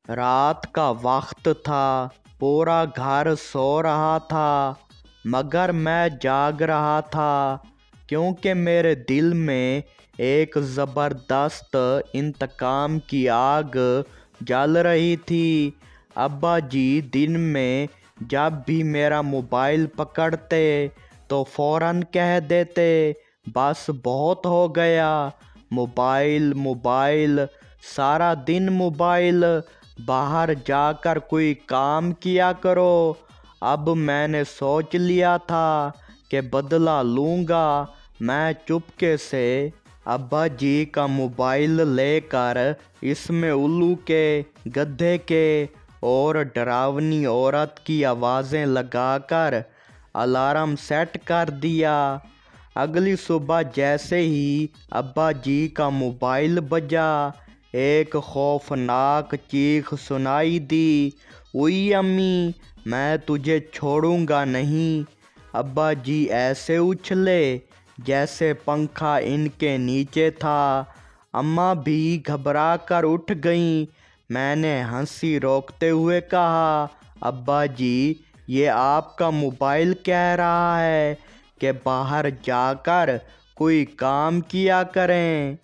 रात का वक्त था, पूरा घर सो रहा था, मगर मैं जाग रहा था क्योंकि मेरे दिल में एक ज़बरदस्त इंतकाम की आग जल रही थी। अब्बा जी दिन में जब भी मेरा मोबाइल पकड़ते तो फ़ौरन कह देते, बस बहुत हो गया, मोबाइल मोबाइल, सारा दिन मोबाइल, बाहर जाकर कोई काम किया करो। अब मैंने सोच लिया था कि बदला लूँगा। मैं चुपके से अब्बा जी का मोबाइल लेकर इसमें उल्लू के, गधे के और डरावनी औरत की आवाज़ें लगाकर अलार्म सेट कर दिया। अगली सुबह जैसे ही अब्बा जी का मोबाइल बजा, एक खौफनाक चीख सुनाई दी, "ओई अम्मी, मैं तुझे छोड़ूंगा नहीं।" अब्बा जी ऐसे उछले जैसे पंखा इनके नीचे था। अम्मा भी घबरा कर उठ गईं। मैंने हंसी रोकते हुए कहा, "अब्बा जी, ये आपका मोबाइल कह रहा है कि बाहर जाकर कोई काम किया करें।"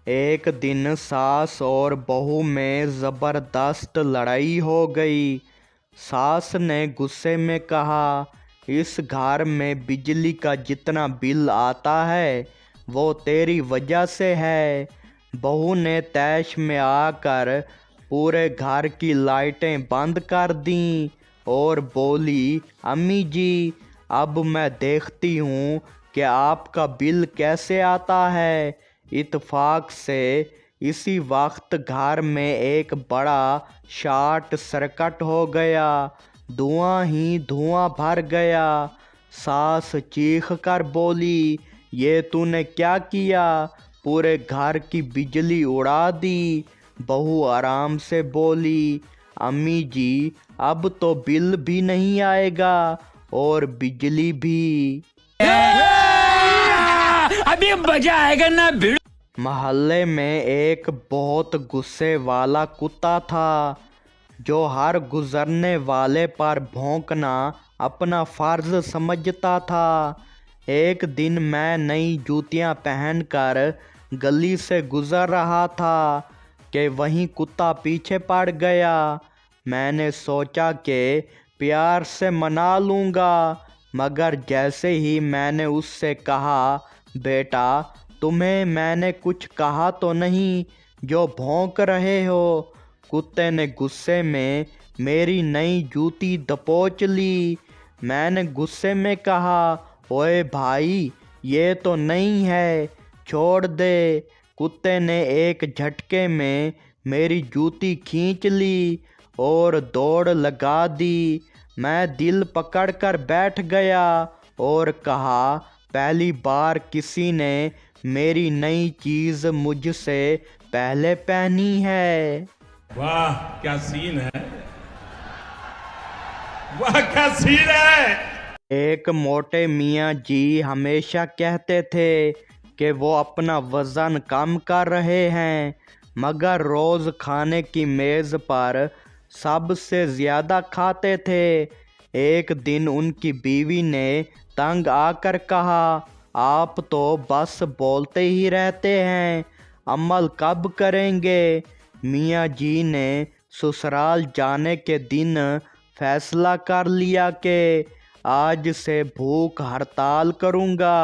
एक दिन सास और बहू में ज़बरदस्त लड़ाई हो गई। सास ने गुस्से में कहा, "इस घर में बिजली का जितना बिल आता है वो तेरी वजह से है।" बहू ने तैश में आकर पूरे घर की लाइटें बंद कर दीं और बोली, "अम्मी जी, अब मैं देखती हूँ कि आपका बिल कैसे आता है।" इत्तेफाक से इसी वक्त घर में एक बड़ा शॉर्ट सर्किट हो गया। धुआं ही धुआं भर गया। सास चीख कर बोली, "ये तूने क्या किया? पूरे घर की बिजली उड़ा दी।" बहू आराम से बोली, "अम्मी जी, अब तो बिल भी नहीं आएगा और बिजली भी।" अभी मजा आएगा ना भिड़। मोहल्ले में एक बहुत गुस्से वाला कुत्ता था जो हर गुजरने वाले पर भौंकना अपना फर्ज समझता था। एक दिन मैं नई जूतियां पहनकर गली से गुजर रहा था कि वहीं कुत्ता पीछे पड़ गया। मैंने सोचा कि प्यार से मना लूँगा, मगर जैसे ही मैंने उससे कहा, "बेटा, तुम्हें मैंने कुछ कहा तो नहीं जो भौंक रहे हो?" कुत्ते ने गुस्से में मेरी नई जूती दबोच ली। मैंने गुस्से में कहा, "ओए भाई, ये तो नहीं है, छोड़ दे।" कुत्ते ने एक झटके में मेरी जूती खींच ली और दौड़ लगा दी। मैं दिल पकड़कर बैठ गया और कहा, "पहली बार किसी ने मेरी नई चीज मुझसे पहले पहनी है।" वाह क्या सीन है, वाह क्या सीन है। एक मोटे मियाँ जी हमेशा कहते थे कि वो अपना वज़न कम कर रहे हैं, मगर रोज़ खाने की मेज़ पर सबसे ज़्यादा खाते थे। एक दिन उनकी बीवी ने तंग आकर कहा, "आप तो बस बोलते ही रहते हैं, अमल कब करेंगे?" मियाँ जी ने ससुराल जाने के दिन फैसला कर लिया कि आज से भूख हड़ताल करूँगा।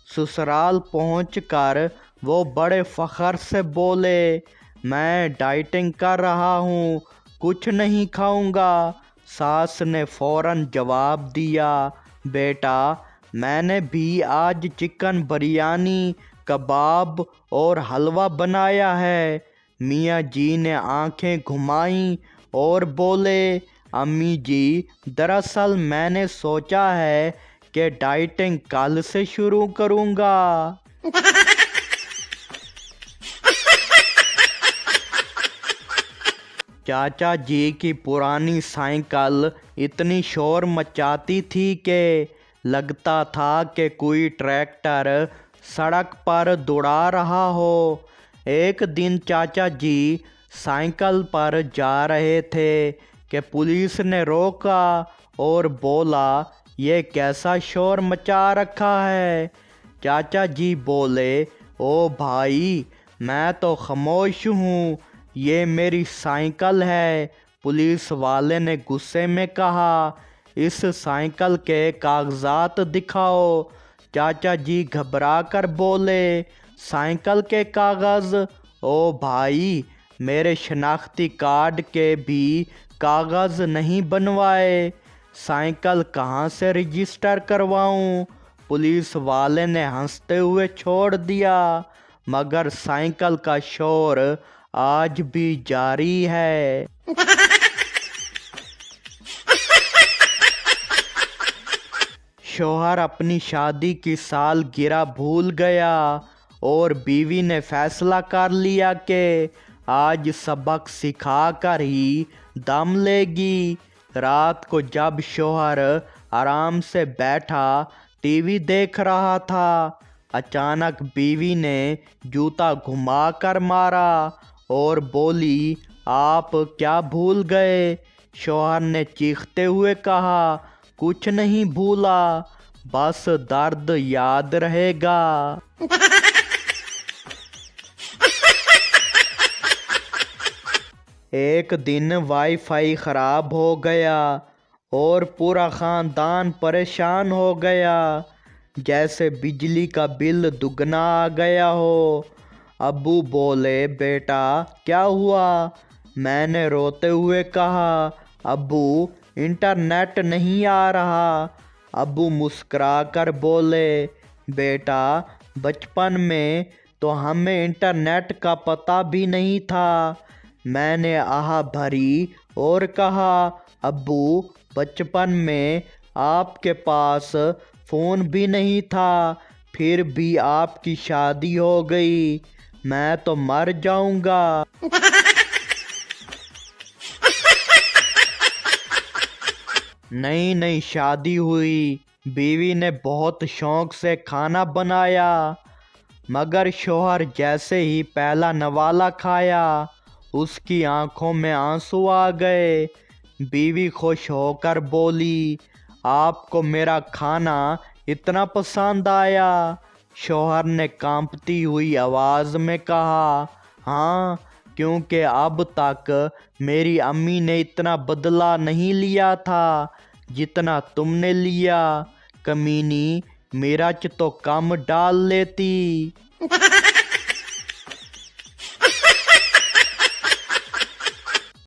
ससुराल पहुंचकर वो बड़े फ़ख्र से बोले, "मैं डाइटिंग कर रहा हूँ, कुछ नहीं खाऊंगा।" सास ने फ़ौरन जवाब दिया, "बेटा, मैंने भी आज चिकन बिरयानी, कबाब और हलवा बनाया है।" मियाँ जी ने आंखें घुमाईं और बोले, "अम्मी जी, दरअसल मैंने सोचा है कि डाइटिंग कल से शुरू करूँगा।" चाचा जी की पुरानी साइकिल इतनी शोर मचाती थी कि लगता था कि कोई ट्रैक्टर सड़क पर दौड़ा रहा हो। एक दिन चाचा जी साइकिल पर जा रहे थे कि पुलिस ने रोका और बोला, ये कैसा शोर मचा रखा है। चाचा जी बोले, ओ भाई, मैं तो खामोश हूँ, ये मेरी साइकिल है। पुलिस वाले ने गुस्से में कहा, इस साइकिल के कागजात दिखाओ। चाचा जी घबरा कर बोले, साइकिल के कागज़? ओ भाई, मेरे शनाख्ती कार्ड के भी कागज़ नहीं बनवाए, साइकिल कहाँ से रजिस्टर करवाऊँ? पुलिस वाले ने हंसते हुए छोड़ दिया, मगर साइकिल का शोर आज भी जारी है। शौहर अपनी शादी की सालगिरह भूल गया और बीवी ने फैसला कर लिया कि आज सबक सिखा कर ही दम लेगी। रात को जब शौहर आराम से बैठा टीवी देख रहा था, अचानक बीवी ने जूता घुमा कर मारा और बोली, आप क्या भूल गए? शौहर ने चीखते हुए कहा, कुछ नहीं भूला, बस दर्द याद रहेगा। एक दिन वाईफाई खराब हो गया और पूरा खानदान परेशान हो गया, जैसे बिजली का बिल दुगना आ गया हो। अब्बू बोले, बेटा क्या हुआ? मैंने रोते हुए कहा, अब्बू इंटरनेट नहीं आ रहा। अब्बू मुस्कुरा कर बोले, बेटा बचपन में तो हमें इंटरनेट का पता भी नहीं था। मैंने आह भरी और कहा, अब्बू बचपन में आपके पास फ़ोन भी नहीं था, फिर भी आपकी शादी हो गई, मैं तो मर जाऊंगा। नई नई शादी हुई, बीवी ने बहुत शौक से खाना बनाया, मगर शौहर जैसे ही पहला नवाला खाया उसकी आंखों में आंसू आ गए। बीवी खुश होकर बोली, आपको मेरा खाना इतना पसंद आया? शौहर ने कांपती हुई आवाज़ में कहा, हाँ, क्योंकि अब तक मेरी अम्मी ने इतना बदला नहीं लिया था जितना तुमने लिया। कमीनी, मिर्च तो कम डाल लेती।